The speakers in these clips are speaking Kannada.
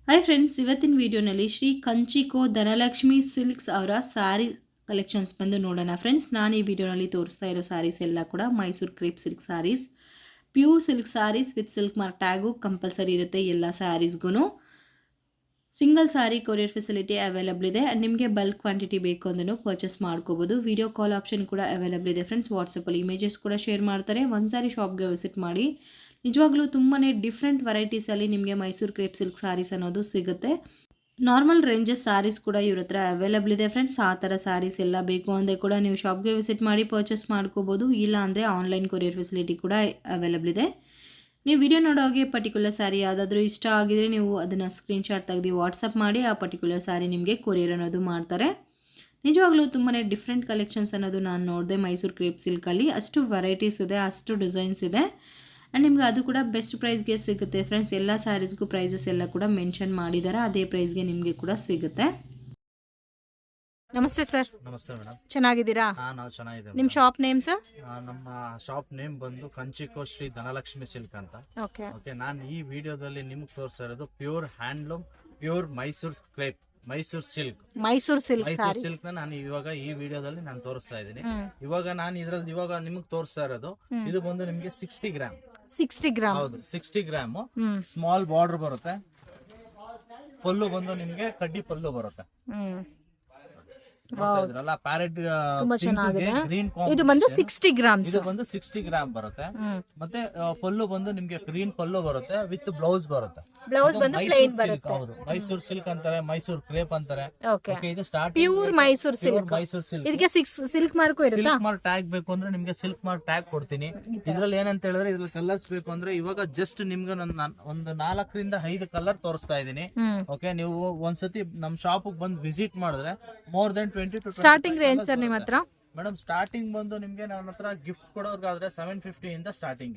ಹಾಯ್ ಫ್ರೆಂಡ್ಸ್, ಇವತ್ತಿನ ವಿಡಿಯೋನಲ್ಲಿ ಶ್ರೀ ಕಂಚಿಕೋ ಧನಲಕ್ಷ್ಮಿ ಸಿಲ್ಕ್ಸ್ ಅವರ ಸ್ಯಾರಿ ಕಲೆಕ್ಷನ್ಸ್ ಬಂದು ನೋಡೋಣ. ಫ್ರೆಂಡ್ಸ್, ನಾನು ಈ ವಿಡಿಯೋನಲ್ಲಿ ತೋರಿಸ್ತಾ ಇರೋ ಸ್ಯಾರೀಸ್ ಎಲ್ಲ ಕೂಡ Mysuru crepe silk sarees, pure silk sarees with silk mark tag compulsory ಇರುತ್ತೆ ಎಲ್ಲ ಸ್ಯಾರೀಸ್ಗೂ. Single saree courier facility available ಇದೆ. ಆ್ಯಂಡ್ ನಿಮಗೆ ಬಲ್ಕ್ ಕ್ವಾಂಟಿಟಿ ಬೇಕು ಅಂದ್ರೂ ಪರ್ಚೇಸ್ ಮಾಡ್ಕೋಬೋದು. ವಿಡಿಯೋ ಕಾಲ್ ಆಪ್ಷನ್ ಕೂಡ ಅವೈಲಬಲ್ ಇದೆ ಫ್ರೆಂಡ್ಸ್. ವಾಟ್ಸಪ್ಪಲ್ಲಿ ಇಮೇಜಸ್ ಕೂಡ ಶೇರ್ ಮಾಡ್ತಾರೆ. ಒಂದು ಸಾರಿ ಶಾಪ್ಗೆ ವಿಸಿಟ್ ಮಾಡಿ. ನಿಜವಾಗ್ಲೂ ತುಂಬಾ ಡಿಫ್ರೆಂಟ್ ವೆರೈಟೀಸಲ್ಲಿ ನಿಮಗೆ ಮೈಸೂರು ಕ್ರೇಪ್ ಸಿಲ್ಕ್ ಸ್ಯಾರೀಸ್ ಅನ್ನೋದು ಸಿಗುತ್ತೆ. ನಾರ್ಮಲ್ ರೇಂಜಸ್ ಸ್ಯಾರೀಸ್ ಕೂಡ ಇವ್ರ ಹತ್ರ ಅವೈಲಬಲ್ ಇದೆ ಫ್ರೆಂಡ್ಸ್. ಆ ಥರ ಸ್ಯಾರೀಸ್ ಎಲ್ಲ ಬೇಕು ಅಂದರೆ ಕೂಡ ನೀವು ಶಾಪ್ಗೆ ವಿಸಿಟ್ ಮಾಡಿ ಪರ್ಚೇಸ್ ಮಾಡ್ಕೋಬೋದು. ಇಲ್ಲ ಅಂದರೆ ಆನ್ಲೈನ್ ಕೊರಿಯರ್ ಫೆಸಿಲಿಟಿ ಕೂಡ ಅವೈಲಬಲ್ ಇದೆ. ನೀವು ವಿಡಿಯೋ ನೋಡೋಗೆ ಪರ್ಟಿಕ್ಯುಲರ್ ಸ್ಯಾರಿ ಯಾವುದಾದ್ರೂ ಇಷ್ಟ ಆಗಿದರೆ ನೀವು ಅದನ್ನು ಸ್ಕ್ರೀನ್ಶಾಟ್ ತೆಗೆದು ವಾಟ್ಸಪ್ ಮಾಡಿ ಆ ಪರ್ಟಿಕ್ಯುಲರ್ ಸ್ಯಾರಿ ನಿಮಗೆ ಕೊರಿಯರ್ ಅನ್ನೋದು ಮಾಡ್ತಾರೆ. ನಿಜವಾಗ್ಲೂ ತುಂಬಾ ಡಿಫ್ರೆಂಟ್ ಕಲೆಕ್ಷನ್ಸ್ ಅನ್ನೋದು ನಾನು ನೋಡಿದೆ ಮೈಸೂರು ಕ್ರೇಪ್ ಸಿಲ್ಕಲ್ಲಿ. ಅಷ್ಟು ವೆರೈಟೀಸ್ ಇದೆ, ಅಷ್ಟು ಡಿಸೈನ್ಸ್ ಇದೆ. ಆ್ಯಂಡ್ ನಿಮ್ಗೆ ಅದು ಕೂಡ ಬೆಸ್ಟ್ ಪ್ರೈಸ್ಗೆ ಸಿಗುತ್ತೆ ಫ್ರೆಂಡ್ಸ್. ಎಲ್ಲ ಸ್ಯಾರೀಸ್ಗೂ ಪ್ರೈಸಸ್ ಎಲ್ಲ ಕೂಡ ಮೆನ್ಷನ್ ಮಾಡಿದ್ದಾರೆ. ಅದೇ ಪ್ರೈಸ್ಗೆ ನಿಮಗೆ ಕೂಡ ಸಿಗುತ್ತೆ. ನಮಸ್ತೆ ಸರ್. ನಮಸ್ತೆ ಮೇಡಮ್, ಚೆನ್ನಾಗಿದ್ದೀರಾ? ನಾವು ಚೆನ್ನಾಗಿದ್ದೇವೆ. ನಿಮ್ಮ ಶಾಪ್ ನೇಮ್ ಸರ್? ನಮ್ಮ ಶಾಪ್ ನೇಮ್ ಬಂದು ಕಂಚಿಕೋ ಶ್ರೀ ಧನಲಕ್ಷ್ಮಿ ಸಿಲ್ಕ್ ಅಂತ. ಓಕೆ, ನಾನು ಈ ವಿಡಿಯೋದಲ್ಲಿ ನಿಮ್ಗೆ ತೋರಿಸ್ತಾ ಇರೋದು pure handloom, pure Mysuru crepe, Mysuru silk silk ನ ನಾನು ಇವಾಗ ಈ ವಿಡಿಯೋದಲ್ಲಿ ನಾನು ತೋರಿಸ್ತಾ ಇದ್ದೀನಿ. ಇವಾಗ ನಾನು ಇದ್ರಲ್ಲಿ ಇವಾಗ ನಿಮ್ಗೆ ತೋರಿಸ್ತಾ ಇರೋದು ಇದು ಬಂದು ನಿಮ್ಗೆ 60 ಗ್ರಾಮ್. 60 ಗ್ರಾಮ್? ಹೌದು, 60 ಗ್ರಾಮ್. ಸ್ಮಾಲ್ ಬಾರ್ಡರ್ ಬರುತ್ತೆ. ಪಲ್ಲು ಬಂದು ನಿಮ್ಗೆ ಕಡ್ಡಿ ಪಲ್ಲು ಬರುತ್ತೆ. ಇದು ಬಂದು 60 ಗ್ರಾಮ್. ಇದು ಬಂದು 60 ಗ್ರಾಮ್ ಬರುತ್ತೆ. ಮತ್ತೆ ಪಲ್ಲು ಬಂದು ನಿಮ್ಗೆ ಗ್ರೀನ್ ಪಲ್ಲು ಬರುತ್ತೆ ವಿತ್ ಬ್ಲೌಸ್ ಬರುತ್ತೆ. ಬ್ಲೌಸ್ ಬಂದು ಪ್ಲೇನ್ ಬರುತ್ತೆ. ಹೌದು, ಮೈಸೂರು ಸಿಲ್ಕ್ ಅಂತಾರೆ, ಮೈಸೂರು ಕ್ರೇಪ್ ಅಂತಾರೆ. ಇದು ಸ್ಟಾರ್ಟ್ ಪ್ಯೂರ್ ಮೈಸೂರು ಸಿಲ್ಕ್. ಇದಕ್ಕೆ ಸಿಲ್ಕ್ ಮಾರ್ಕ್ ಇರುತ್ತೆ. ಸಿಲ್ಕ್ ಮಾರ್ಕ್ ಟ್ಯಾಗ್ ಬೇಕು ಅಂದ್ರೆ ನಿಮ್ಗೆ ಸಿಲ್ಕ್ ಮಾರ್ಕ್ ಟ್ಯಾಗ್ ಕೊಡ್ತೀನಿ. ಇದ್ರಲ್ಲಿ ಏನಂತ ಹೇಳಿದ್ರೆ ಇದ್ರಲ್ಲಿ ಕಲರ್ಸ್ ಬೇಕು ಅಂದ್ರೆ ಇವಾಗ ಜಸ್ಟ್ ನಿಮ್ಗೆ ಒಂದು 4 ರಿಂದ 5 ಕಲರ್ ತೋರಿಸ್ತಾ ಇದೀನಿ. ಓಕೆ, ನೀವು ಒಂದ್ಸತಿ ನಮ್ ಶಾಪ್ ಬಂದು ವಿಸಿಟ್ ಮಾಡಿದ್ರೆ more than 20 to 20 starting range sir ನಿಮ್ಮ ಹತ್ರ? ಮೇಡಮ್, ಸ್ಟಾರ್ಟಿಂಗ್ ಬಂದು ನಿಮ್ಗೆ ನನ್ನ ಹತ್ರ ಗಿಫ್ಟ್ ಕೊಡೋರ್ಗಾದ್ರೆ 750 ಇಂದ ಸ್ಟಾರ್ಟಿಂಗ್.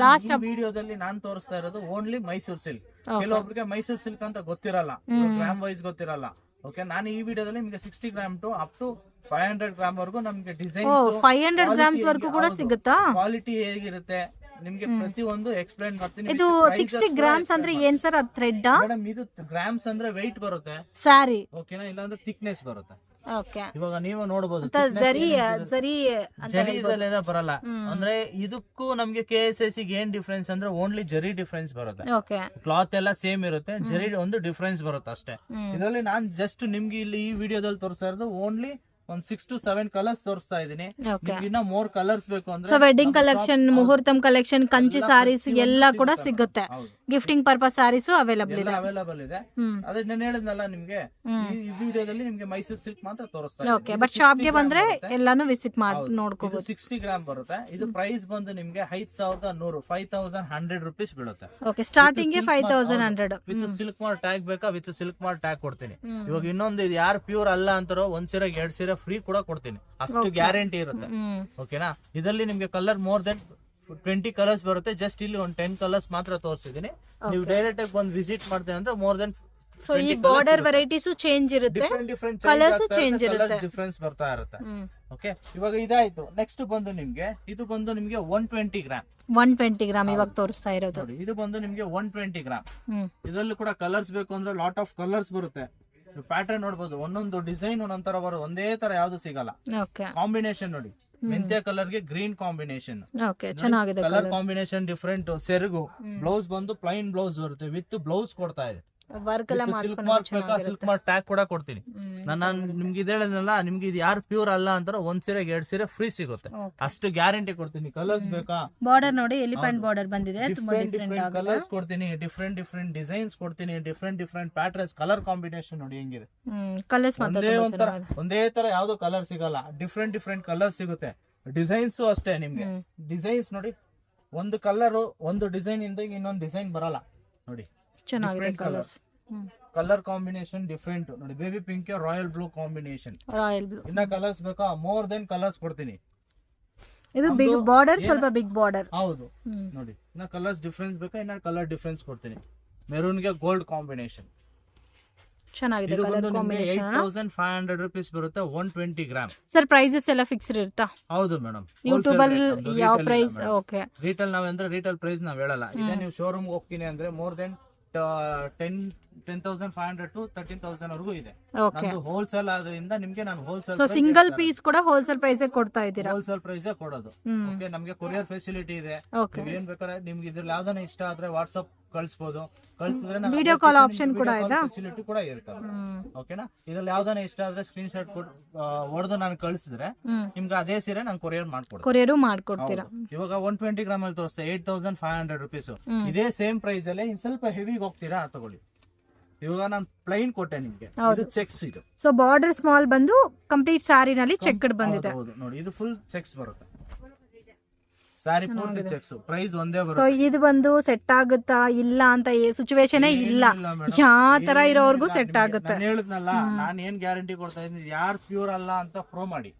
ಲಾಸ್ಟ್ ವಿಡಿಯೋದಲ್ಲಿ ನಾನು ತೋರಿಸ್ತಾ ಇರೋದು ಓನ್ಲಿ ಮೈಸೂರು ಸಿಲ್ಕ್. ಕೆಲವೊಬ್ರಿಗೆ ಮೈಸೂರು ಸಿಲ್ಕ್ ಅಂತ ಗೊತ್ತಿರಲ್ಲ, ಗ್ರಾಮ್ ವೈಸ್ ಗೊತ್ತಿರಲ್ಲ. ಓಕೆ, ನಾನು ಈ ವಿಡಿಯೋದಲ್ಲಿ ನಿಮ್ಗೆ 60 gram to up to 500 gram ವರ್ಗು ನಮ್ಗೆ ಡಿಸೈನ್ 500 ಗ್ರಾಮ್ಸ್ ವರ್ಗು ಕೂಡ ಸಿಗುತ್ತಾ? ಕ್ವಾಲಿಟಿ ಹೇಗಿರುತ್ತೆ ನಿಮ್ಗೆ ಪ್ರತಿಯೊಂದು ಎಕ್ಸ್ಪ್ಲೈನ್ ಮಾಡ್ತೀನಿ. ಇದು 60 ಗ್ರಾಮ್ಸ್ ಅಂದ್ರೆ ಏನ್ ಸರ್? ಅದು ಥ್ರೆಡ್? ಮೇಡಮ್, ಇದು ಗ್ರಾಮ್ಸ್ ಅಂದ್ರೆ ವೆಯ್ಟ್ ಬರುತ್ತೆ ಸ್ಯಾರಿ. ಓಕೆನಾ? ಇಲ್ಲಾಂದ್ರೆ ಥಿಕ್ನೆಸ್ ಬರುತ್ತೆ. ಓಕೆ, ಇವಾಗ ನೀವು ನೋಡಬಹುದು ಜರಿ ಬರಲ್ಲ. ಅಂದ್ರೆ ಇದಕ್ಕೂ ನಮ್ಗೆ KSS ಏನ್ ಡಿಫ್ರೆನ್ಸ್ ಅಂದ್ರೆ ಓನ್ಲಿ ಜರಿ ಡಿಫ್ರೆನ್ಸ್ ಬರುತ್ತೆ. ಕ್ಲಾತ್ ಎಲ್ಲ ಸೇಮ್ ಇರುತ್ತೆ, ಜರಿ ಒಂದು ಡಿಫ್ರೆನ್ಸ್ ಬರುತ್ತೆ ಅಷ್ಟೇ. ಇದರಲ್ಲಿ ನಾನ್ ಜಸ್ಟ್ ನಿಮ್ಗೆ ಇಲ್ಲಿ ಈ ವಿಡಿಯೋದಲ್ಲಿ ತೋರಿಸ್ತಾ ಇರೋದು ಓನ್ಲಿ ಒಂದ್ 6 to 7 ಕಲರ್ಸ್ ತೋರಿಸ್ತಾ ಇದೀನಿ. ಇನ್ನ ಮೋರ್ ಕಲರ್ಸ್ ಬೇಕು ಅಂದ್ರೆ ವೆಡ್ಡಿಂಗ್ ಕಲೆಕ್ಷನ್, ಮುಹೂರ್ತಂ ಕಲೆಕ್ಷನ್, ಕಂಚಿ ಸಾರೀಸ್ ಎಲ್ಲ ಕೂಡ ಸಿಗುತ್ತೆ. ಗಿಫ್ಟಿಂಗ್ ಪರ್ಪಸ್ ಸಾರೀಸ್ ಅವೈಲಬಲ್ ಇದೆ. ಅದೇ ನಾನು ಹೇಳಿದ್ನಲ್ಲ ನಿಮ್ಗೆ ಈ ವಿಡಿಯೋದಲ್ಲಿ ನಿಮ್ಗೆ ಮೈಸೂರು ಸಿಲ್ಕ್ ಮಾತ್ರ ತೋರಿಸ್ತಾ. ಬಟ್ ಶಾಪ್ ಗೆ ಬಂದ್ರೆ ಎಲ್ಲಾನು ವಿಸಿಟ್ ಮಾಡಿ ನೋಡ್ಕೋಬಹುದು. 60 ಗ್ರಾಮ್ ಬರುತ್ತೆ. ಇದು ಪ್ರೈಸ್ ಬಂದು ನಿಮ್ಗೆ 5100 5100 ರೂಪೀಸ್ ಬೀಳುತ್ತೆ. Okay, starting 5100 with silk mark tag ಬೇಕಾ? ವಿತ್ ಸಿಲ್ಕ್ ಮಾರ್ಕ್ ಟ್ಯಾಗ್ ಕೊಡ್ತೀನಿ. ಇವಾಗ ಇನ್ನೊಂದು, ಇದು ಯಾರು ಪ್ಯೂರ್ ಅಲ್ಲ ಅಂತಾರೋ 1 ಸೀರೆ 2 ಸೀರೆ ಫ್ರೀ ಕೂಡ ಕೊಡ್ತೀನಿ, ಅಷ್ಟು ಗ್ಯಾರಂಟಿ ಇರುತ್ತೆ. ಓಕೆನಾ? ಇದರಲ್ಲಿ ನಿಮ್ಗೆ ಕಲರ್ ಮೋರ್ ದೆನ್ 20 ಕಲರ್ಸ್ ಬರುತ್ತೆ. ಜಸ್ಟ್ ಇಲ್ಲಿ ಒಂದು 10 ಕಲರ್ಸ್ ಮಾತ್ರ ತೋರಿಸಿದೀನಿ. ನೀವು ಡೈರೆಕ್ಟ್ ಆಗಿ ಬಂದು ವಿಸಿಟ್ ಮಾಡ್ತೀವಿ ಅಂದ್ರೆ ಮೋರ್ ದೆನ್ ಈ ಬಾರ್ಡರ್ ವೆರೈಟೀಸ್ ಚೇಂಜ್ ಇರುತ್ತೆ, ಕಲರ್ಸ್ ಚೇಂಜ್ ಇರುತ್ತೆ, ಡಿಫರೆನ್ಸ್ ಬರ್ತಾ ಇರುತ್ತೆ. ಓಕೆ, ಇವಾಗ ಇದಾಯ್ತು. ನೆಕ್ಸ್ಟ್ ಬಂದು ನಿಮ್ಗೆ ಇದು ಬಂದು ನಿಮ್ಗೆ 120 ಗ್ರಾಮ್. 120 ಗ್ರಾಮ್ ಇವಾಗ ತೋರಿಸ್ತಾ ಇರೋದು. ಇದು ಬಂದು ನಿಮ್ಗೆ 120 ಗ್ರಾಮ್. ಇದರಲ್ಲಿ ಕೂಡ ಕಲರ್ಸ್ ಬೇಕು ಅಂದ್ರೆ ಲಾಟ್ ಆಫ್ ಕಲರ್ಸ್ ಬರುತ್ತೆ. ಪ್ಯಾಟರ್ನ್ ನೋಡಬಹುದು, ಒಂದೊಂದು ಡಿಸೈನ್ ಒಂದೊಂದರ ಬರೋದು, ಒಂದೇ ತರ ಯಾವ್ದು ಸಿಗಲ್ಲ. ಕಾಂಬಿನೇಷನ್ ನೋಡಿ, ಮೆಂತ್ಯ ಕಲರ್ ಗೆ green combination, colour combination different. ಸೆರಗು ಬ್ಲೌಸ್ ಬಂದು ಪ್ಲೈನ್ ಬ್ಲೌಸ್ ಬರುತ್ತೆ, ವಿತ್ ಬ್ಲೌಸ್ ಕೊಡ್ತಾ ಇದೆ. ಸಿಲ್ಕ್ ಮಾರ್ಕ್ ಬೇಕಾ? ಸಿಲ್ಕ್ ಮಾರ್ಕ್ ಟ್ಯಾಗ್ ಕೂಡ ಕೊಡ್ತೀನಿ. ನಾನು ನಿಮ್ಗೆ ಇದು ಹೇಳಿದ್ನಲ್ಲ, ನಿಮ್ಗೆ ಇದು ಯಾರು ಪ್ಯೂರ್ ಅಲ್ಲ ಅಂತಾರೋ 1 ಸೀರೆ 2 ಸೀರೆ ಫ್ರೀ ಸಿಗುತ್ತೆ, ಅಷ್ಟು ಗ್ಯಾರಂಟಿ ಕೊಡ್ತೀನಿ. ಕಲರ್ಸ್ ಬೇಕಾ? ಬಾರ್ಡರ್ ನೋಡಿ, ಎಲಿಫೆಂಟ್ ಬಾರ್ಡರ್ ಬಂದಿದೆ. ಡಿಫ್ರೆಂಟ್ ಕಲರ್ಸ್ ಕೊಡ್ತೀನಿ, ಡಿಫ್ರೆಂಟ್ ಡಿಸೈನ್ಸ್ ಕೊಡ್ತೀನಿ, ಡಿಫ್ರೆಂಟ್ ಪ್ಯಾಟರ್ನ್ಸ್. ಕಲರ್ ಕಾಂಬಿನೇಷನ್ ನೋಡಿ ಹೆಂಗಿದೆ. ಒಂದೇ ತರ ಯಾವ್ದು ಕಲರ್ ಸಿಗಲ್ಲ, ಡಿಫ್ರೆಂಟ್ ಕಲರ್ಸ್ ಸಿಗುತ್ತೆ. ಡಿಸೈನ್ಸ್ ಅಷ್ಟೇ. ನಿಮ್ಗೆ ಡಿಸೈನ್ಸ್ ನೋಡಿ, ಒಂದು ಕಲರ್ ಒಂದು ಡಿಸೈನ್ ಇಂದ ಇನ್ನೊಂದು ಡಿಸೈನ್ ಬರಲ್ಲ ನೋಡಿ. ಕಲರ್ ಕಾಂಬಿನೇಷನ್ ಡಿಫ್ರೆಂಟ್ ನೋಡಿ. Baby pink, royal blue combination. ಇನ್ನ ಕಲರ್ಸ್ ಬೇಕಾ? ಮೋರ್ ದೆನ್ ಕಲರ್ಸ್ ಕೊಡ್ತೀನಿ. ಇದು ಬಿಗ್ ಬಾರ್ಡರ್, ಸ್ವಲ್ಪ ಬಿಗ್ ಬಾರ್ಡರ್. ಹೌದು ನೋಡಿ. ಇನ್ನ ಕಲರ್ಸ್ ಡಿಫ್ರೆನ್ಸ್ ಬೇಕಾ? ಇನ್ನ ಕಲರ್ ಡಿಫ್ರೆನ್ಸ್ ಕೊಡ್ತೀನಿ. ಮೆರೂನ್ ಗೆ ಗೋಲ್ಡ್ ಕಾಂಬಿನೇಷನ್ ಚೆನ್ನಾಗಿದೆ. ಕಲರ್ ಕಾಂಬಿನೇಷನ್ 8500 ರೂಪೀಸ್ ಬರುತ್ತೆ. 120 ಗ್ರಾಮ್. ಸರ್, ಪ್ರೈಸಸ್ ಎಲ್ಲ ಫಿಕ್ಸ್ಡ್ ಇರುತ್ತಾ? ಹೌದು ಮೇಡಮ್. ಯೂಟ್ಯೂಬ್ ಅಲ್ಲಿ ಯಾವ ಪ್ರೈಸ್? ಓಕೆ, ರಿಟೇಲ್ ನಾವ್ ಅಂದ್ರೆ ರಿಟೇಲ್ ಪ್ರೈಸ್ ನಾವ್ ಹೇಳಲ್ಲ. ಇದೇ ನೀವು ಶೋರೂಮ್ ಹೋಗ್ತೀನಿ ಅಂದ್ರೆ ಮೋರ್ ದೆನ್ 10,500 to 13,000 ವರೆಗೂ ಇದೆ. ಓಕೆ. ನಂದು ಹೋಲ್ಸೇಲ್ ಆದ್ರಿಂದ ನಿಮ್ಗೆ ನಾನು ಹೋಲ್ಸೇಲ್ ಸೊ ಸಿಂಗಲ್ ಪೀಸ್ ಕೂಡ ಹೋಲ್ಸೇಲ್ ಪ್ರೈಸ್ ಕೊಡ್ತಾ ಇದ್ದೀರಾ? ಹೋಲ್ಸೇಲ್ ಪ್ರೈಸ್ ಕೊಡೋದು. ಓಕೆ, ನಮ್ಗೆ ಕೊರಿಯರ್ ಫೆಸಿಲಿಟಿ ಇದೆ. ನೀವ್ ಏನ್ ಬೇಕಾದ್ರೆ ನಿಮ್ಗೆ ಇದ್ರಲ್ಲಿ ಯಾವ್ದಾನ ಇಷ್ಟ ಆದ್ರೆ ವಾಟ್ಸ್ಆಪ್ ಕಳಿಸಬಹುದು. ಕಳಿಸಿದ್ರೆ ವಿಡಿಯೋ ಕಾಲ್ ಆಪ್ಷನ್ ಕೂಡ ಇದೆ, ಫೆಸಿಲಿಟಿ ಕೂಡ ಇರುತ್ತೆ. ಓಕೆನಾ, ಇದ್ರಲ್ಲಿ ಯಾವ್ದಾನ ಇಷ್ಟ ಆದ್ರೆ ಸ್ಕ್ರೀನ್ ಶಾಟ್ ಹೊಡೆದು ನಾನು ಕಳಿಸಿದ್ರೆ ನಿಮ್ಗೆ ಅದೇ ಸೀರೆ ನಾನು ಕೊರಿಯರ್ ಮಾಡ್ಕೊಡ್ತೀರಾ. ಇವಾಗ 120 ಗ್ರಾಮ್ ಅಲ್ಲಿ ತೋರಿಸ್ತಾ 8,500 rupees. ಇದೇ ಸೇಮ್ ಪ್ರೈಸ್ ಅಲ್ಲೇ ಇನ್ ಸ್ವಲ್ಪ ಹೆವಿಗೆ ಹೋಗ್ತೀರಾ ತಗೊಳ್ಳಿ. ಇವಾಗ ನಾನು ಪ್ಲೈನ್ ಕೊಟ್ಟೆ ನಿಮ್ಗೆ, ಇದು ಚೆಕ್ಸ್. ಇದು ಸೊ ಬಾರ್ಡರ್ ಸ್ಮಾಲ್ ಬಂದು ಕಂಪ್ಲೀಟ್ ಸಾರಿನಲ್ಲಿ ಚೆಕ್ಡ್ ಬಂದಿದೆ. ನೋಡಿ, ಇದು ಫುಲ್ ಚೆಕ್ಸ್ ಬರುತ್ತೆ. ಸಾರಿ ಪೂರ್ತಿ ಚೆಕ್ಸ್. ಪ್ರೈಸ್ ಒಂದೇ ಬರುತ್ತೆ. ಸೊ ಇದು ಬಂದು ಸೆಟ್ ಆಗುತ್ತಾ ಇಲ್ಲ ಅಂತ ಸಿಚುವೇಶನ್ ಇಲ್ಲ, ಯಾವ ತರ ಇರೋರ್ಗು ಸೆಟ್ ಆಗುತ್ತೆ. ನಾನು ಹೇಳಿದ್ನಲ್ಲ, ನಾನು ಏನ್ ಗ್ಯಾರಂಟಿ ಕೊಡ್ತಾ ಇದ್ದೀನಿ, ಯಾರು ಪ್ಯೂರ್ ಅಲ್ಲ ಅಂತ ಪ್ರೋ ಮಾಡಿ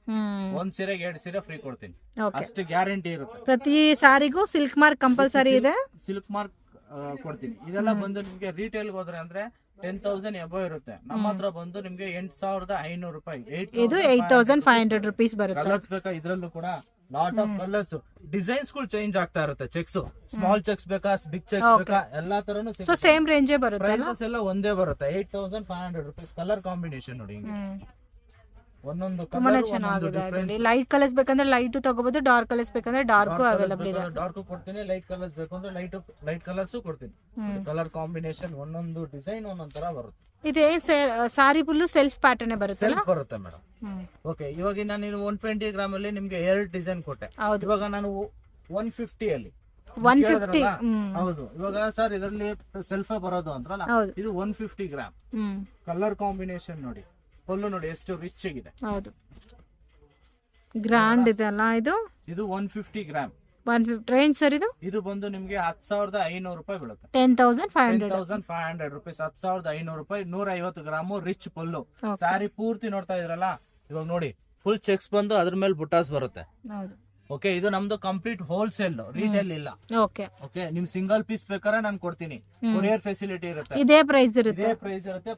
ಒಂದ್ ಸೀರೆಗೆ 2 ಸೀರೆ ಫ್ರೀ ಕೊಡ್ತೀನಿ, ಅಷ್ಟು ಗ್ಯಾರಂಟಿ ಇರುತ್ತೆ. ಪ್ರತಿ ಸಾರಿಗೂ ಸಿಲ್ಕ್ ಮಾರ್ಕ್ ಕಂಪಲ್ಸರಿ ಇದೆ. ಸಿಲ್ಕ್ ಮಾರ್ಕ್ ಕೊಡ್ತೀನಿ. ಇದೆಲ್ಲ ಬಂದು ನಿಮ್ಗೆ ರಿಟೇಲ್ ಹೋದ್ರೆ ಅಂದ್ರೆ 10,000 ಎಬೋ ಇರುತ್ತೆ. ನಮ್ಮ ಹತ್ರ ಬಂದು ನಿಮ್ಗೆ 8,500 ರೂಪಾಯಿ, ಇದು 8,500 rupees ಬರುತ್ತೆ. ಕಲರ್ಸ್ ಬೇಕಾ ಇದ್ರಲ್ಲೂ ಕೂಡ ಲಾಟ್ ಆಫ್ ಕಲರ್ಸ್, ಡಿಸೈನ್ಸ್ ಗಳು ಚೇಂಜ್ ಆಗ್ತಾ ಇರುತ್ತೆ. ಚೆಕ್ಸ್, ಸ್ಮಾಲ್ ಚೆಕ್ಸ್ ಬೇಕಾ, ಬಿಗ್ ಚೆಕ್ಸ್ ಬೇಕಾ, ಎಲ್ಲಾ ತರನು ಸೇಮ್ ರೇಂಜೇ ಬರುತ್ತೆ. ಪ್ರೈಸಸ್ ಎಲ್ಲ ಒಂದೇ ಬರುತ್ತೆ. 8,500 ರೂಪೀಸ್. ಕಲರ್ ಕಾಂಬಿನೇಷನ್ ನೋಡಿ, ಹಿಂಗೆ ಒಂದೊಂದು ತುಂಬಾನೇ ಚೆನ್ನಾಗಿದೆ. ಲೈಟ್ ಕಲರ್ಸ್ ಬೇಕಂದ್ರೆ ಲೈಟ್ ತಗೋಬಹುದು, ಡಾರ್ಕ್ ಕಲರ್ಸ್ ಬೇಕಂದ್ರೆ ಡಾರ್ಕ್ ಅವೈಲೇಬಲ್ ಇದೆ. ಡಾರ್ಕ್ ಕೊಡ್ತೀನಿ, ಲೈಟ್ ಕಲರ್ಸ್ ಬೇಕು ಅಂದ್ರೆ ಲೈಟ್ ಕಲರ್ಸ್ ಕೊಡ್ತೀನಿ. ಕಲರ್ ಕಾಂಬಿನೇಷನ್ ಒಂದೊಂದು ಡಿಸೈನ್ ಒಂದೊಂದ್ ತರ ಬರುತ್ತೆ. ಇದೇ ಸಾರಿ ಫುಲ್ ಸೆಲ್ಫ್ ಪ್ಯಾಟರ್ನ್ ಬರುತ್ತೆ. ಸೆಲ್ಫ್ ಬರುತ್ತೆ ಮೇಡಮ್. ಓಕೆ, ಇವಾಗ ನಾನು 120 ಗ್ರಾಮ್ ಅಲ್ಲಿ ನಿಮ್ಗೆ 2 ಡಿಸೈನ್ ಕೊಟ್ಟೆ. ಇವಾಗ ನಾನು 150 ಅಲ್ಲಿ 150. ಹೌದು. ಇವಾಗ ಸರ್ ಇದರಲ್ಲಿ ಸೆಲ್ಫ್ ಬರೋದು ಅಂದ್ರಲ್ಲ, ಇದು 150 ಗ್ರಾಮ್. ಕಲರ್ ಕಾಂಬಿನೇಷನ್ ನೋಡಿ, ಪಲ್ಲು ನೋಡಿ ಎಷ್ಟು ರಿಚ್ ಆಗಿದೆ. ಹೌದು, ಗ್ರ್ಯಾಂಡ್ ಇದೆ ಅಲ್ಲ. ಇದು 150 ಗ್ರಾಮ್ 150 ರೇಂಜ್ ಸರ್. ಇದು ಬಂದು ನಿಮ್ಗೆ 10,500 ರೂಪಾಯಿ ಬೀಳುತ್ತೆ. 10,500 ರೂಪೀಸ್. 10,500 ರೂಪಾಯಿ. 150 ಗ್ರಾಮು ರಿಚ್ ಪಲ್ಲು. ಸಾರಿ ಪೂರ್ತಿ ನೋಡ್ತಾ ಇದ್ರಲ್ಲ, ಇವಾಗ ನೋಡಿ ಫುಲ್ ಚೆಕ್ಸ್ ಬಂದು ಅದ್ರ ಮೇಲೆ ಬುಟಾಸ್ ಬರುತ್ತೆ. ಓಕೆ, ಇದು ನಮ್ದು ಕಂಪ್ಲೀಟ್ ಹೋಲ್ಸೇಲ್, ರಿಟೇಲ್ ಇಲ್ಲ. ಓಕೆ, ನಿಮ್ ಸಿಂಗಲ್ ಪೀಸ್ ಬೇಕಾದ್ರೆ ನಾನು ಕೊಡ್ತೀನಿ. ಕೊರಿಯರ್ ಫೆಸಿಲಿಟಿ ಇರುತ್ತೆ. ಇದೇ ಪ್ರೈಸ್ ಇರುತ್ತೆ.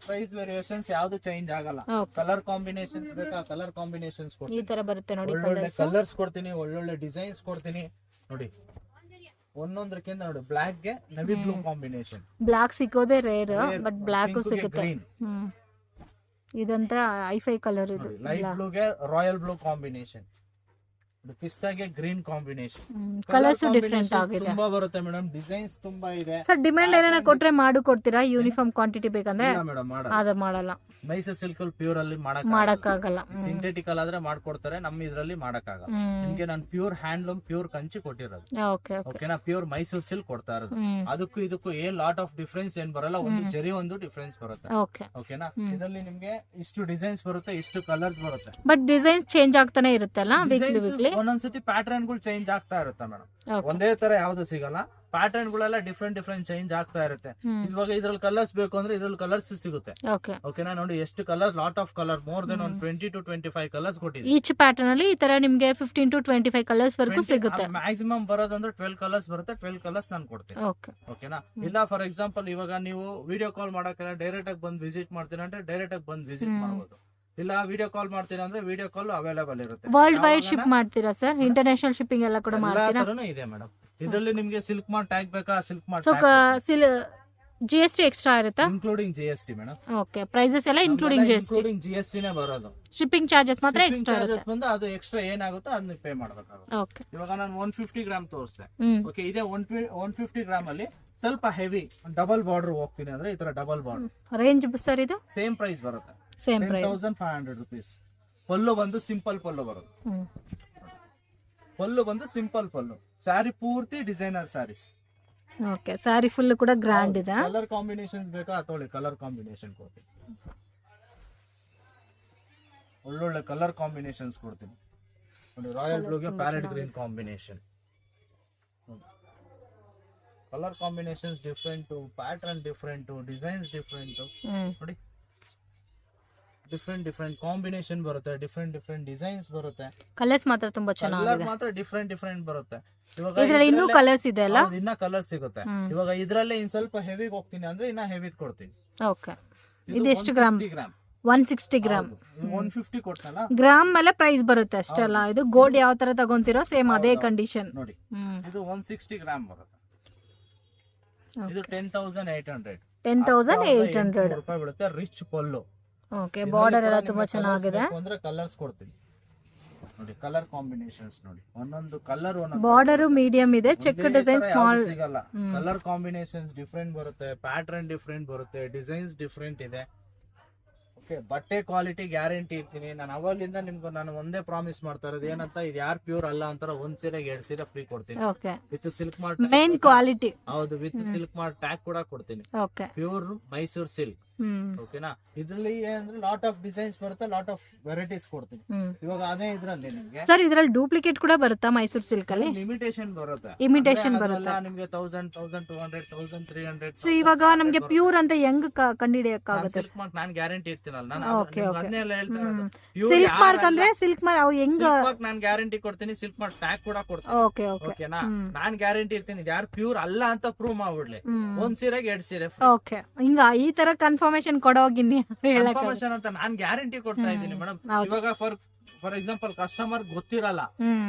ಪ್ರೈಸ್ ವೇರಿಯೇಷನ್ಸ್ ಯಾವ್ದು ಚೇಂಜ್ ಆಗಲ್ಲ. ಕಲರ್ ಕಾಂಬಿನೇಷನ್ಸ್ ಬೇಕಾ, ಕಲರ್ ಕಾಂಬಿನೇಷನ್ಸ್ ಕೊಡ್ತೀನಿ. ಈ ತರ ಬರುತ್ತೆ ನೋಡಿ. ಒಳ್ಳೊಳ್ಳೆ ಕಲರ್ಸ್ ಕೊಡ್ತೀನಿ, ಒಳ್ಳೊಳ್ಳೆ ಡಿಸೈನ್ಸ್ ಕೊಡ್ತೀನಿ. ನೋಡಿ ಒಂದೊಂದಕ್ಕಿಂತ ನೋಡಿ, ಬ್ಲಾಕ್ ಗೆ ನವಿ ಬ್ಲೂ ಕಾಂಬಿನೇಷನ್. ಬ್ಲಾಕ್ ಸಿಕ್ಕೋದೇ ರೇರ್, ಬಟ್ ಬ್ಲಾಕ್ ಸಿಗುತ್ತೆ. ಇದಂತ ಐಫೈ ಕಲರ್. ಇದು ಲೈಟ್ ಬ್ಲೂ ಗೆ ರಾಯಲ್ ಬ್ಲೂ ಕಾಂಬಿನೇಷನ್. ಪಿಸ್ತಾಗೆ ಗ್ರೀನ್ ಕಾಂಬಿನೇಷನ್. ಕಲರ್ಸ್ ಡಿಫರೆಂಟ್ ಆಗಿದೆ, ತುಂಬಾ ಬರುತ್ತೆ ಮೇಡಮ್. ಡಿಸೈನ್ಸ್ ತುಂಬಾ ಇದೆ. ಸರ್ ಡಿಮ್ಯಾಂಡ್ ಏನಾನ ಕೊಟ್ರೆ ಮಾಡಿ ಕೊಡ್ತೀರಾ? ಯೂನಿಫಾರ್ಮ್ ಕ್ವಾಂಟಿಟಿ ಬೇಕಂದ್ರೆ ಅದ ಮಾಡಲ್ಲ. ಮೈಸೂರ್ ಸಿಲ್ಕ್ ಪ್ಯೂರ್ ಅಲ್ಲಿ ಮಾಡಕ್ಕಾಗಲ್ಲ. ಸಿಂಥೆಟಿಕಲ್ ಆದ್ರೆ ಮಾಡ್ಕೊಡ್ತಾರೆ, ನಮ್ಮ ಇದ್ರಲ್ಲಿ ಮಾಡಕ್ಕಾಗಲ್ಲ. ನಿಮ್ಗೆ ನಾನು ಪ್ಯೂರ್ ಹ್ಯಾಂಡ್ಲೂಮ್, ಪ್ಯೂರ್ ಕಂಚಿ ಕೊಟ್ಟಿರೋದು. ಓಕೆನಾ, ಪ್ಯೂರ್ ಮೈಸೂರ್ ಸಿಲ್ಕ್ ಕೊಡ್ತಾ ಇರೋದು. ಅದಕ್ಕೂ ಇದಕ್ಕೂ ಏನ್ ಲಾಟ್ ಆಫ್ ಡಿಫ್ರೆನ್ಸ್ ಏನ್ ಬರಲ್ಲ. ಒಂದು ಜರಿ ಒಂದು ಡಿಫ್ರೆನ್ಸ್ ಬರುತ್ತೆ. ಓಕೆನಾ, ಇದರಲ್ಲಿ ನಿಮ್ಗೆ ಇಷ್ಟು ಡಿಸೈನ್ಸ್ ಬರುತ್ತೆ, ಇಷ್ಟು ಕಲರ್ಸ್ ಬರುತ್ತೆ. ಬಟ್ ಡಿಸೈನ್ಸ್ ಚೇಂಜ್ ಆಗ್ತಾನೆ ಇರುತ್ತಲ್ಲ ವೀಕ್ಲಿ. ಒಂದೊಂದ್ಸತಿ ಪ್ಯಾಟರ್ನ್ ಗಳು ಚೇಂಜ್ ಆಗ್ತಾ ಇರುತ್ತೆ ಮೇಡಮ್. ಒಂದೇ ತರ ಯಾವ್ದು ಸಿಗಲ್ಲ. ಪ್ಯಾಟರ್ನ್ ಗಳೆಲ್ಲ ಡಿಫ್ರೆಂಟ್ ಚೇಂಜ್ ಆಗ್ತಾ ಇರುತ್ತೆ. ಇವಾಗ ಇದ್ರಲ್ಲಿ ಕಲರ್ಸ್ ಬೇಕು ಅಂದ್ರೆ ಇದ್ರಲ್ಲಿ ಕಲರ್ಸ್ ಸಿಗುತ್ತೆ. ಓಕೆನಾ, ನೋಡಿ ಎಷ್ಟು colour, lot of colour, more than 20 to 25 colours ಕೊಟ್ಟಿದೆ. ಈಚ್ ಪ್ಯಾಟರ್ನ್ ಅಲ್ಲಿ ಈ ತರ ನಿಮ್ಗೆ 15 to 25 ಕಲರ್ಸ್ ವರೆಗೂ ಸಿಗುತ್ತೆ. ಮ್ಯಾಕ್ಸಿಮಮ್ ಬರೋದಂದ್ರೆ 12 ಕಲರ್ಸ್ ಬರುತ್ತೆ. 12 ಕಲರ್ಸ್ ನಾನು ಕೊಡ್ತೀನಿ. ಓಕೆನಾ, ಇಲ್ಲ ಫಾರ್ ಎಕ್ಸಾಂಪಲ್ ಇವಾಗ ನೀವು ವಿಡಿಯೋ ಕಾಲ್ ಮಾಡಕ್ಕೆ ಡೈರೆಕ್ಟ್ ಆಗಿ ಬಂದು ವಿಸಿಟ್ ಮಾಡ್ತೀನಿ ಅಂದ್ರೆ ಡೈರೆಕ್ಟ್ ಆಗಿ ಬಂದು ವಿಸಿಟ್ ಮಾಡಬಹುದು. ಇಲ್ಲ ವಿಡಿಯೋ ಕಾಲ್ ಮಾಡ್ತೀರಾ ಅಂದ್ರೆ ವಿಡಿಯೋ ಕಾಲ್ ಅವೈಲೇಬಲ್ ಇರುತ್ತೆ. ವರ್ಲ್ಡ್ ವೈಡ್ ಶಿಪ್ ಮಾಡ್ತೀರಾ ಸರ್? ಇಂಟರ್ನ್ಯಾಷನಲ್ ಶಿಪ್ಪಿಂಗ್ ಎಲ್ಲ ಕೂಡ ಮಾಡ್ತೀರಾ? ಇದೆ ಮೇಡಮ್. ಇದರಲ್ಲಿ ನಿಮಗೆ ಸಿಲ್ಕ್ ಮಾರ್ಕ್ ಟ್ಯಾಗ್ ಬೇಕಾ? ಸಿಲ್ಕ್ ಮಾರ್ಕ್ GST ಎಕ್ಸ್ಟ್ರಾ ಇರುತ್ತಾ? Including GST madam. Okay, prices ಎಲ್ಲ ಇನ್ಕ್ಲೂಡಿಂಗ್ GST ನೇ ಬರೋದು. ಶಿಪ್ಪಿಂಗ್ ಚಾರ್ಜಸ್ ಮಾತ್ರ ಎಕ್ಸ್ಟ್ರಾ ಇರುತ್ತೆ. ಬಂದು ಅದು ಎಕ್ಸ್ಟ್ರಾ ಏನಾಗುತ್ತೋ ಅದನ್ನ ಪೇ ಮಾಡಬೇಕಾಗುತ್ತೆ. ಓಕೆ, ಇವಾಗ ನಾನು 150 ಗ್ರಾಮ್ ತೋರಿಸ್ದೆ. ಓಕೆ, ಇದೇ 150 ಗ್ರಾಮ್ ಅಲ್ಲಿ ಸ್ವಲ್ಪ ಹೆವಿ ಡಬಲ್ ಬಾರ್ಡರ್ ಹೋಗ್ತೀನಿ ಅಂದ್ರೆ ಈ ತರ ಡಬಲ್ ಬಾರ್ಡರ್ ರೇಂಜ್ ಸರ್. ಇದು ಸೇಮ್ ಪ್ರೈಸ್ ಬರುತ್ತೆ. Same price 10,500 rupees. ಪಲ್ಲು ಬಂದು ಸಿಂಪಲ್ ಪಲ್ಲು ಬರುತ್ತೆ. ಪಲ್ಲು ಬಂದು ಸಿಂಪಲ್ ಪಲ್ಲು. ಸ್ಯಾರಿ ಪೂರ್ತಿ designer saris. Okay, sari full ಕೂಡ ಗ್ರ್ಯಾಂಡ್ ಇದೆ. ಕಲರ್ ಕಾಂಬಿನೇಷನ್ಸ್ ಬೇಕಾ? ಅಥವಾ ಕಲರ್ ಕಾಂಬಿನೇಷನ್ ಕೊಡ್ತೀನಿ. ಒಳ್ಳೊಳ್ಳೆ ಕಲರ್ ಕಾಂಬಿನೇಷನ್ಸ್ ಕೊಡ್ತೀನಿ ನೋಡಿ. ರಾಯಲ್ ಬ್ಲೂಗೆ parrot green combination. Colour combinations different, pattern different, designs different ನೋಡಿ. ಡಿಫ್ರೆಂಟ್ ಕಾಂಬಿನೇಷನ್ ಬರುತ್ತೆ, ಡಿಫ್ರೆಂಟ್ ಡಿಸೈನ್ಸ್ ಬರುತ್ತೆ. ಕಲರ್ಸ್ ಮಾತ್ರ ತುಂಬಾ ಚೆನ್ನಾಗಿದೆ. ಕಲರ್ ಮಾತ್ರ ಡಿಫ್ರೆಂಟ್ ಬರುತ್ತೆ. ಇವಾಗ ಇದರಲ್ಲಿ ಇನ್ನೂ ಕಲರ್ಸ್ ಇದೆ ಅಲ್ಲ? ಇನ್ನ ಕಲರ್ ಸಿಗುತ್ತೆ. ಇವಾಗ ಇದ್ರಲ್ಲೇ ಇನ್ ಸ್ವಲ್ಪ ಹೆವಿ ಹೋಗ್ತೀನಿ ಅಂದ್ರೆ ಇನ್ನ ಹೆವಿ ಕೊಡ್ತೀನಿ. ಓಕೆ, ಇದು ಎಷ್ಟು ಗ್ರಾಮ್? 160 ಗ್ರಾಮ್. 150 ಕೊಡ್ತಲ್ಲ, ಗ್ರಾಮ್ ಮೇಲೆ ಪ್ರೈಸ್ ಬರುತ್ತೆ ಅಷ್ಟೇ ಅಲ್ಲ? ಇದು ಗೋಲ್ಡ್ ಯಾವ ತರ ತಗೊಂತೀರೋ ಸೇಮ್ ಅದೇ ಕಂಡೀಷನ್ ನೋಡಿ. ಇದು 160 ಗ್ರಾಮ್ ಬರುತ್ತೆ. ಇದು 10,800. 10,800 ರೂಪಾಯಿ ಬೀಳುತ್ತೆ. ರಿಚ್ ಪಲ್ಲು. ಓಕೆ, ಬಾರ್ಡರ್ ಎಲ್ಲ ತುಂಬಾ ಚೆನ್ನಾಗಿದೆ. ಅಂದ್ರೆ ಕಲರ್ಸ್ ಕೊಡ್ತೀನಿ ನೋಡಿ, ಕಲರ್ ಕಾಂಬಿನೇಷನ್ಸ್ ನೋಡಿ, ಒಂದೊಂದು ಕಲರ್ ಬಾರ್ಡರ್ ಮೀಡಿಯಂ ಇದೆ, ಚೆಕ್ ಡಿಸೈನ್ ಸ್ಮಾಲ್ ಸಿಗಲ್ಲ. ಕಲರ್ ಕಾಂಬಿನೇಷನ್ಸ್ ಡಿಫ್ರೆಂಟ್ ಬರುತ್ತೆ, ಪ್ಯಾಟರ್ನ್ ಡಿಫ್ರೆಂಟ್ ಬರುತ್ತೆ, ಡಿಸೈನ್ಸ್ ಡಿಫ್ರೆಂಟ್ ಇದೆ. ಓಕೆ, ಬಟ್ಟೆ ಕ್ವಾಲಿಟಿ ಗ್ಯಾರಂಟಿ ಇರ್ತೀನಿ ನಾನು. ಅವಾಗಲಿಂದ ನಿಮ್ಗೆ ನಾನು ಒಂದೇ ಪ್ರಾಮಿಸ್ ಮಾಡ್ತಾ ಇರೋದು ಏನಂತ, ಇದು ಯಾರು ಪ್ಯೂರ್ ಅಲ್ಲ ಅಂತಾರ 1 ಸೀರೆಗೆ 2 ಸೀರೆ ಫ್ರೀ ಕೊಡ್ತೀನಿ. With silk mart main quality. ಹೌದು, ವಿತ್ ಸಿಲ್ಕ್ ಮಾರ್ಟ್ ಟ್ಯಾಗ್ ಕೂಡ ಕೊಡ್ತೀನಿ. Pure Mysore silk. ಓಕೆನಾ. ಇದ್ರಲ್ಲಿ ಏನಂದ್ರೆ ಲಾಟ್ ಆಫ್ ಡಿಸೈನ್ಸ್ ಬರುತ್ತೆ, ಲಾಟ್ ಆಫ್ ವೆರೈಟೀಸ್ ಕೊಡ್ತೀನಿ. ಇವಾಗ ಅದೇ ಇದ್ರಲ್ಲಿ ನಿಮ್ಗೆ ಸರ್ ಇದ್ರಲ್ಲಿ ಡೂಪ್ಲಿಕೇಟ್ ಕೂಡ ಬರುತ್ತಾ ಮೈಸೂರ್ ಸಿಲ್ಕ್ ಅಲ್ಲಿ? ಲಿಮಿಟೇಷನ್ ಬರುತ್ತೆ, ನಿಮ್ಗೆ 1000, 1200, 1300. ಸೊ ಇವಾಗ ನಮ್ಗೆ ಪ್ಯೂರ್ ಅಂತ ಹೆಂಗ್ ಕಂಡಿಡಿಯಕ್ಕಾಗುತ್ತೆ? ಸಿಲ್ಕ್ ಮಾರ್ಕ್ ನಾನು ಗ್ಯಾರಂಟಿ ಇರ್ತೀನಲ್ಲ, ನಾನು ಅದನ್ನೆಲ್ಲ ಹೇಳ್ತಾ ಇರೋದು. ಸಿಲ್ಕ್ ಮಾರ್ಕ್ ಅಂದ್ರೆ ಸಿಲ್ಕ್ ಮಾರ್ಕ್ ಅವು ಹೆಂಗ್ ನಾನು ಗ್ಯಾರಂಟಿ ಕೊಡ್ತೀನಿ, ಸಿಲ್ಕ್ ಮಾರ್ಕ್ ಟ್ಯಾಗ್ ಕೂಡ ಕೊಡ್ತೀನಿ. ಓಕೆನಾ, ನಾನ್ ಗ್ಯಾರಂಟಿ ಇರ್ತೀನಿ, ಯಾರು ಪ್ಯೂರ್ ಅಲ್ಲ ಅಂತ ಪ್ರೂವ್ ಮಾಡ್ಬಿಡ್ಲಿ. 1 ಸೀರೆಗೆ 2 ಸೀರೆ. ಓಕೆ, ಹಿಂಗ ಈ ತರ ಕನ್ಫರ್ಮೇಶನ್ ಕೊಡೋಗಿನಿ ಕನ್ಫರ್ಮೇಶನ್ ಅಂತ ನಾನ್ ಗ್ಯಾರಂಟಿ ಕೊಡ್ತಾ ಇದ್ದೀನಿ ಮೇಡಮ್. ಇವಾಗ ಫಾರ್ ಎಕ್ಸಾಂಪಲ್ ಕಸ್ಟಮರ್ ಗೊತ್ತಿರಲ್ಲ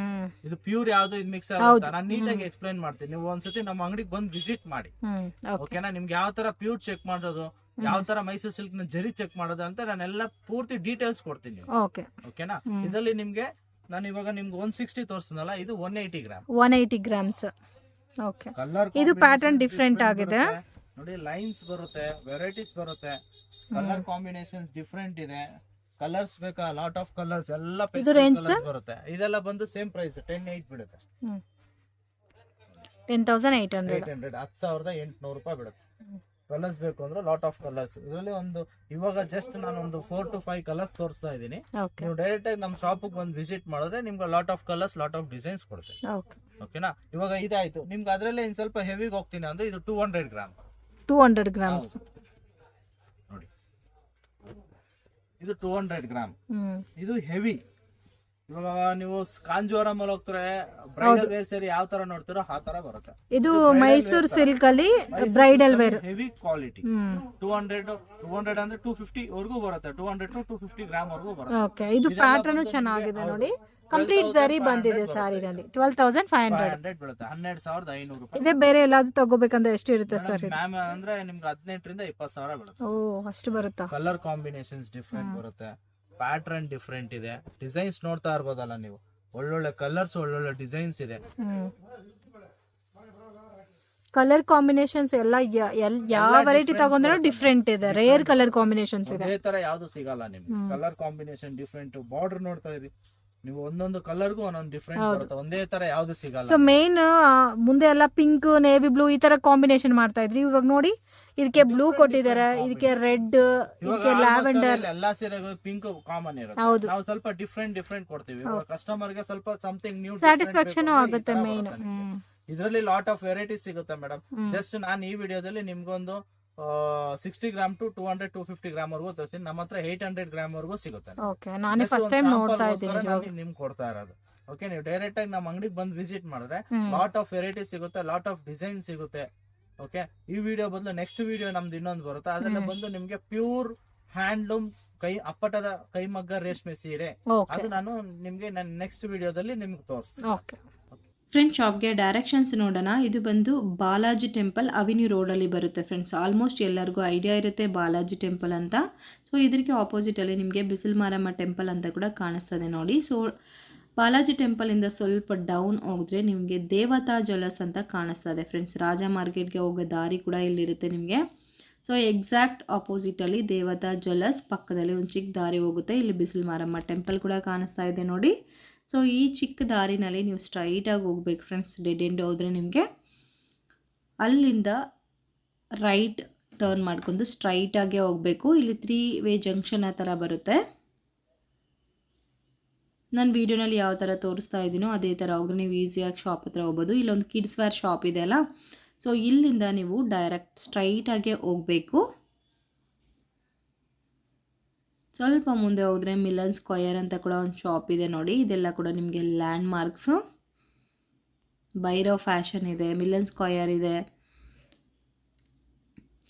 ಇದು ಪ್ಯೂರ್ ಯಾವ್ದು ಇದು ಮಿಕ್ಸ್ ಆಗುತ್ತೆ, ನಾನು ನೀಟಾಗಿ ಎಕ್ಸ್ಪ್ಲೈನ್ ಮಾಡ್ತೀನಿ. ನೀವು ಒಂದ್ಸತಿ ನಮ್ಮ ಅಂಗಡಿಗೆ ಬಂದು ವಿಸಿಟ್ ಮಾಡಿ. ಓಕೆನಾ, ನಿಮ್ಗೆ ಯಾವ ತರ ಪ್ಯೂರ್ ಚೆಕ್ ಮಾಡೋದು, ಯಾವ ತರ ಮೈಸೂರು ಸಿಲ್ಕ್ ನ ಜರಿ ಚೆಕ್ ಮಾಡೋದು ಅಂತ ನಾನೆಲ್ಲ ಪೂರ್ತಿ ಡೀಟೇಲ್ಸ್ ಕೊಡ್ತೀನಿ. ಓಕೆನಾ, ಇದರಲ್ಲಿ ನಿಮ್ಗೆ ನಾನು ಇವಾಗ ನಿಮ್ಗೆ 160 ತೋರಿಸ್ತೀನಲ್ಲ, ಇದು 180 ಗ್ರಾಮ್. 180 ಗ್ರಾಮ್ಸ್. ಓಕೆ, ಇದು ಪ್ಯಾಟರ್ನ್ ಡಿಫ್ರೆಂಟ್ ಆಗಿದೆ ನೋಡಿ, ಲೈನ್ಸ್ ಬರುತ್ತೆ, ವೆರೈಟೀಸ್ ಬರುತ್ತೆ, ಕಲರ್ ಕಾಂಬಿನೇಷನ್ಸ್ ಡಿಫ್ರೆಂಟ್ ಇದೆ. ಕಲರ್ಸ್ ಬೇಕಾ, ಲಾಟ್ ಆಫ್ ಕಲರ್ಸ್ ಎಲ್ಲ ಬರುತ್ತೆ. ಇದೆಲ್ಲ ಬಂದು ಸೇಮ್ ಪ್ರೈಸ್ 10,800 ಬೀಳುತ್ತೆ. 10,800 10,800 ರೂಪಾಯಿ ಬೀಳುತ್ತೆ. ಕಲರ್ಸ್ ಬೇಕು ಅಂದ್ರೆ ಲಾಟ್ ಆಫ್ ಕಲರ್ಸ್. ಇದರಲ್ಲಿ ಒಂದು ಇವಾಗ ಜಸ್ಟ್ ನಾನು ಒಂದು 4 to 5 ಕಲರ್ಸ್ ತೋರಿಸ್ತಾ ಇದ್ದೀನಿ. ನೀವು ಡೈರೆಕ್ಟ್ ಆಗಿ ನಮ್ಮ ಶಾಪಿಗೆ ಬಂದು ವಿಸಿಟ್ ಮಾಡಿದ್ರೆ ನಿಮ್ಗೆ lot of colours, lot of designs ಕೊಡ್ತೀವಿ. ಓಕೆನಾ, ಇವಾಗ ಇದಾಯ್ತು. ನಿಮ್ಗೆ ಅದರಲ್ಲೇ ಇನ್ ಸ್ವಲ್ಪ ಹೆವಿಗೆ ಹೋಗ್ತೀನಿ ಅಂದ್ರೆ ಇದು 200 ಗ್ರಾಮ್. 200 ಗ್ರಾಮ್ಸ್ ನೋಡಿ, ಇದು 200 ಗ್ರಾಮ್. ಇದು ಹೆವಿ. ಇವಾಗ ನೀವು ಕಾಂಜೀವರಂ ಅಲ್ಲಿ ಹೋಗ್ತಾರೆ, ಬ್ರೈಡಲ್ ವೇರ್ ಸೀರೆ ಯಾವ ತರ ನೋಡ್ತೀರೋ ಆ ತರ ಬರುತ್ತೆ. ಇದು ಮೈಸೂರು ಸಿಲ್ಕ್ ಅಲ್ಲಿ ಬ್ರೈಡಲ್ ವೇರ್ ಹೆವಿ ಕ್ವಾಲಿಟಿ. 200 ಅಂದ್ರೆ 250 ವರೆಗೂ ಬರುತ್ತೆ. 200 to 250 ಗ್ರಾಮ್ ವರೆಗೂ ಬರುತ್ತೆ. ಓಕೆ, ಇದು ಪ್ಯಾಟರ್ನ್ ಚೆನ್ನಾಗಿದೆ ನೋಡಿ. ಕಂಪ್ಲೀಟ್ ಜರಿ ಬಂದಿದೆ ಸಾರಿನಲ್ಲಿ. 12,500 ಬೀಳುತ್ತೆ. 12,500 ರೂಪಾಯಿ. ಇದೇ ಬೇರೆ ಎಲ್ಲಾದ್ರೂ ತಗೋಬೇಕಂದ್ರೆ ಎಷ್ಟು ಇರುತ್ತೆ ಸರ್? ಮ್ಯಾಮ್ ಅಂದ್ರೆ ನಿಮ್ಗೆ 18 ರಿಂದ 20,000 ಬೀಳುತ್ತೆ. ಓ, ಅಷ್ಟು ಬರುತ್ತಾ? ಕಲರ್ ಕಾಂಬಿನೇಷನ್ಸ್ ಡಿಫ್ರೆಂಟ್ ಬರುತ್ತೆ, ಪ್ಯಾಟರ್ನ್ ಡಿಫ್ರೆಂಟ್ ಇದೆ. ಡಿಸೈನ್ಸ್ ನೋಡ್ತಾ ಇರ್ಬೋದಲ್ಲ ನೀವು, ಒಳ್ಳೊಳ್ಳೆ ಕಲರ್ಸ್, ಒಳ್ಳೊಳ್ಳೆ ಡಿಸೈನ್ಸ್ ಇದೆ. ಕಲರ್ ಕಾಂಬಿನೇಷನ್ಸ್ ಎಲ್ಲ ಯಾವ ವೆರೈಟಿ ತಗೊಂಡ್ರು ಡಿಫ್ರೆಂಟ್ ಇದೆ. ರೇರ್ ಕಲರ್ ಕಾಂಬಿನೇಷನ್ಸ್ ಇದೆ. ಅದೇ ತರ ಯಾವ್ದು ಸಿಗಲ್ಲ ನಿಮ್ಗೆ. Colour combination different. ಬಾರ್ಡರ್ ನೋಡ್ತಾ ಇರಿ ನೀವು, ಒಂದೊಂದು ಕಲರ್ಗೂ ಒಂದೊಂದು ಡಿಫ್ರೆಂಟ್ ಬರುತ್ತೆ. ಒಂದೇ ತರ ಯಾವ್ದು ಸಿಗಲ್ಲ. ಸೊ ಮೇನ್ ಮುಂದೆ ಎಲ್ಲ ಪಿಂಕ್, ನೇವಿ ಬ್ಲೂ ಈ ತರ ಕಾಂಬಿನೇಷನ್ ಮಾಡ್ತಾ ಇದ್ರಿ. ಇವಾಗ ನೋಡಿ, ಇದಕ್ಕೆ ಬ್ಲೂ ಕೊಟ್ಟಿದ್ದಾರೆ, ಇದಕ್ಕೆ ರೆಡ್, ಇದಕ್ಕೆ ಲ್ಯಾವೆಂಡರ್. ಎಲ್ಲಾ ಸೀರೆಗಳು ಪಿಂಕ್ ಕಾಮನ್ ಇರುತ್ತೆ. ನಾವು ಸ್ವಲ್ಪ ಡಿಫ್ರೆಂಟ್ ಕೊಡ್ತೀವಿ. ಕಸ್ಟಮರ್ ಗೆ ಸ್ವಲ್ಪ ಸಮಥಿಂಗ್ ನ್ಯೂ ಸ್ಯಾಟಿಸ್ಫ್ಯಾಕ್ಷನ್ ಆಗುತ್ತೆ ಮೇನ್. ಇದರಲ್ಲಿ ಲಾಟ್ ಆಫ್ ವೆರೈಟೀಸ್ ಸಿಗುತ್ತೆ ಮೇಡಮ್. ಜಸ್ಟ್ ನಾನು ಈ ವಿಡಿಯೋದಲ್ಲಿ ನಿಮ್ಗೊಂದು 60 ಗ್ರಾಮ್ ಟು 200, 250 ಗ್ರಾಮ್ ವರೆಗೂ ತೋರಿಸ್ತೀನಿ. ನಮ್ಮ ಹತ್ರ 800 ಗ್ರಾಮ್ ವರೆಗೂ ಸಿಗುತ್ತೆ. ನಿಮ್ಗೆ ಕೊಡ್ತಾ ಇರೋದು. ಓಕೆ, ನೀವು ಡೈರೆಕ್ಟ್ ಆಗಿ ನಮ್ಮ ಅಂಗಡಿಗೆ ಬಂದು ವಿಸಿಟ್ ಮಾಡಿದ್ರೆ ಲಾಟ್ ಆಫ್ ವೆರೈಟೀಸ್ ಸಿಗುತ್ತೆ, ಲಾಟ್ ಆಫ್ ಡಿಸೈನ್ ಸಿಗುತ್ತೆ. ಓಕೆ, ಈ ವಿಡಿಯೋ ಬದಲು ನೆಕ್ಸ್ಟ್ ವಿಡಿಯೋ ನಮ್ದು ಇನ್ನೊಂದು ಬರುತ್ತೆ. ಅದನ್ನ ಬಂದು ನಿಮ್ಗೆ ಪ್ಯೂರ್ ಹ್ಯಾಂಡ್ಲೂಮ್ ಅಪ್ಪಟದ ಕೈಮಗ್ಗ ರೇಷ್ಮೆ ಸೀರೆ, ಅದು ನಾನು ನಿಮ್ಗೆ ನನ್ನ ನೆಕ್ಸ್ಟ್ ವಿಡಿಯೋದಲ್ಲಿ ನಿಮ್ಗೆ ತೋರಿಸ್ತೀನಿ. ಫ್ರೆಂಡ್ಸ್, ಶಾಪ್ಗೆ ಡೈರೆಕ್ಷನ್ಸ್ ನೋಡೋಣ. ಇದು ಬಂದು ಬಾಲಾಜಿ ಟೆಂಪಲ್, ಅವಿನ್ಯೂ ರೋಡಲ್ಲಿ ಬರುತ್ತೆ ಫ್ರೆಂಡ್ಸ್. ಆಲ್ಮೋಸ್ಟ್ ಎಲ್ಲರಿಗೂ ಐಡಿಯಾ ಇರುತ್ತೆ ಬಾಲಾಜಿ ಟೆಂಪಲ್ ಅಂತ. ಸೊ ಇದಕ್ಕೆ ಆಪೋಸಿಟಲ್ಲಿ ನಿಮಗೆ ಬಿಸಿಲು ಮಾರಮ್ಮ ಟೆಂಪಲ್ ಅಂತ ಕೂಡ ಕಾಣಿಸ್ತದೆ ನೋಡಿ. ಸೊ ಬಾಲಾಜಿ ಟೆಂಪಲಿಂದ ಸ್ವಲ್ಪ ಡೌನ್ ಹೋದರೆ ನಿಮಗೆ ದೇವತಾ ಜ್ಯುವೆಲ್ಲರ್ಸ್ ಅಂತ ಕಾಣಿಸ್ತದೆ ಫ್ರೆಂಡ್ಸ್. ರಾಜ ಮಾರ್ಕೆಟ್ಗೆ ಹೋಗೋ ದಾರಿ ಕೂಡ ಇಲ್ಲಿರುತ್ತೆ ನಿಮಗೆ. ಸೊ ಎಕ್ಸಾಕ್ಟ್ ಆಪೋಸಿಟಲ್ಲಿ ದೇವತಾ ಜ್ಯುವೆಲ್ಲರ್ಸ್, ಪಕ್ಕದಲ್ಲಿ ಒಂದು ಚಿಕ್ಕ ದಾರಿ ಹೋಗುತ್ತೆ. ಇಲ್ಲಿ ಬಿಸಿಲು ಮಾರಮ್ಮ ಟೆಂಪಲ್ ಕೂಡ ಕಾಣಿಸ್ತಾ ಇದೆ ನೋಡಿ. ಸೊ ಈ ಚಿಕ್ಕ ದಾರಿನಲ್ಲಿ ನೀವು ಸ್ಟ್ರೈಟಾಗಿ ಹೋಗ್ಬೇಕು ಫ್ರೆಂಡ್ಸ್. ಡೆಡ್ ಎಂಡ್ ಹೋದರೆ ನಿಮಗೆ ಅಲ್ಲಿಂದ ರೈಟ್ ಟರ್ನ್ ಮಾಡ್ಕೊಂಡು ಸ್ಟ್ರೈಟಾಗೆ ಹೋಗಬೇಕು. ಇಲ್ಲಿ 3 ವೇ ಜಂಕ್ಷನ್ ಆ ಥರ ಬರುತ್ತೆ. ನಾನು ವೀಡಿಯೋನಲ್ಲಿ ಯಾವ ಥರ ತೋರಿಸ್ತಾ ಇದ್ದೀನೋ ಅದೇ ಥರ ಹೋದ್ರೆ ನೀವು ಈಸಿಯಾಗಿ ಶಾಪ್ ಹತ್ರ ಹೋಗ್ಬೋದು. ಇಲ್ಲೊಂದು ಕಿಡ್ಸ್ ವೇರ್ ಶಾಪ್ ಇದೆ ಅಲ್ಲ, ಸೊ ಇಲ್ಲಿಂದ ನೀವು ಡೈರೆಕ್ಟ್ ಸ್ಟ್ರೈಟಾಗೆ ಹೋಗಬೇಕು. ಸ್ವಲ್ಪ ಮುಂದೆ ಹೋದರೆ ಮಿಲನ್ ಸ್ಕ್ವಯರ್ ಅಂತ ಕೂಡ ಒಂದು ಶಾಪ್ ಇದೆ ನೋಡಿ. ಇದೆಲ್ಲ ಕೂಡ ನಿಮಗೆ ಲ್ಯಾಂಡ್ ಮಾರ್ಕ್ಸು. ಭೈರವ್ ಫ್ಯಾಷನ್ ಇದೆ, ಮಿಲನ್ ಸ್ಕ್ವಯರ್ ಇದೆ.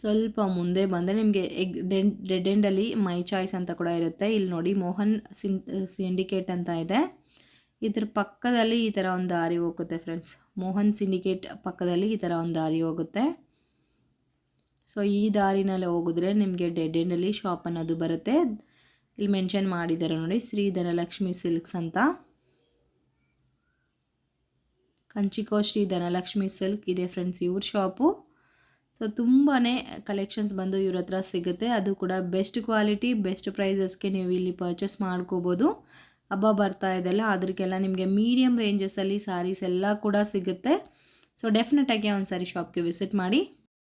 ಸ್ವಲ್ಪ ಮುಂದೆ ಬಂದರೆ ನಿಮಗೆ ಡೆಡ್ ಎಂಡಲ್ಲಿ ಮೈ ಚಾಯ್ಸ್ ಅಂತ ಕೂಡ ಇರುತ್ತೆ. ಇಲ್ಲಿ ನೋಡಿ ಮೋಹನ್ ಸಿಂಡಿಕೇಟ್ ಅಂತ ಇದೆ. ಇದ್ರ ಪಕ್ಕದಲ್ಲಿ ಈ ಥರ ಒಂದು ದಾರಿ ಹೋಗುತ್ತೆ ಫ್ರೆಂಡ್ಸ್. ಮೋಹನ್ ಸಿಂಡಿಕೇಟ್ ಪಕ್ಕದಲ್ಲಿ ಈ ಥರ ಒಂದು ದಾರಿ ಹೋಗುತ್ತೆ. ಸೊ ಈ ದಾರಿನಲ್ಲಿ ಹೋಗಿದ್ರೆ ನಿಮಗೆ ಡೆಡ್ ಎಂಡಲ್ಲಿ ಶಾಪ್ ಅನ್ನೋದು ಬರುತ್ತೆ. ಇಲ್ಲಿ ಮೆನ್ಷನ್ ಮಾಡಿದ್ದಾರೆ ನೋಡಿ, ಶ್ರೀ ಧನಲಕ್ಷ್ಮಿ ಸಿಲ್ಕ್ಸ್ ಅಂತ. ಕಂಚಿಕೋ ಶ್ರೀ ಧನಲಕ್ಷ್ಮಿ ಸಿಲ್ಕ್ ಇದೆ ಫ್ರೆಂಡ್ಸ್ ಇವ್ರ ಶಾಪು. ಸೊ ತುಂಬಾ ಕಲೆಕ್ಷನ್ಸ್ ಬಂದು ಇವ್ರ ಹತ್ರ ಸಿಗುತ್ತೆ. ಅದು ಕೂಡ ಬೆಸ್ಟ್ ಕ್ವಾಲಿಟಿ ಬೆಸ್ಟ್ ಪ್ರೈಸಸ್ಗೆ ನೀವು ಇಲ್ಲಿ ಪರ್ಚೇಸ್ ಮಾಡ್ಕೋಬೋದು. ಹಬ್ಬ ಬರ್ತಾ ಇದೆಲ್ಲ ಅದಕ್ಕೆಲ್ಲ ನಿಮಗೆ ಮೀಡಿಯಮ್ ರೇಂಜಸಲ್ಲಿ ಸಾರೀಸ್ ಎಲ್ಲ ಕೂಡ ಸಿಗುತ್ತೆ. ಸೊ ಡೆಫಿನೆಟಾಗಿ ಒಂದು ಸಾರಿ ಶಾಪ್ಗೆ ವಿಸಿಟ್ ಮಾಡಿ.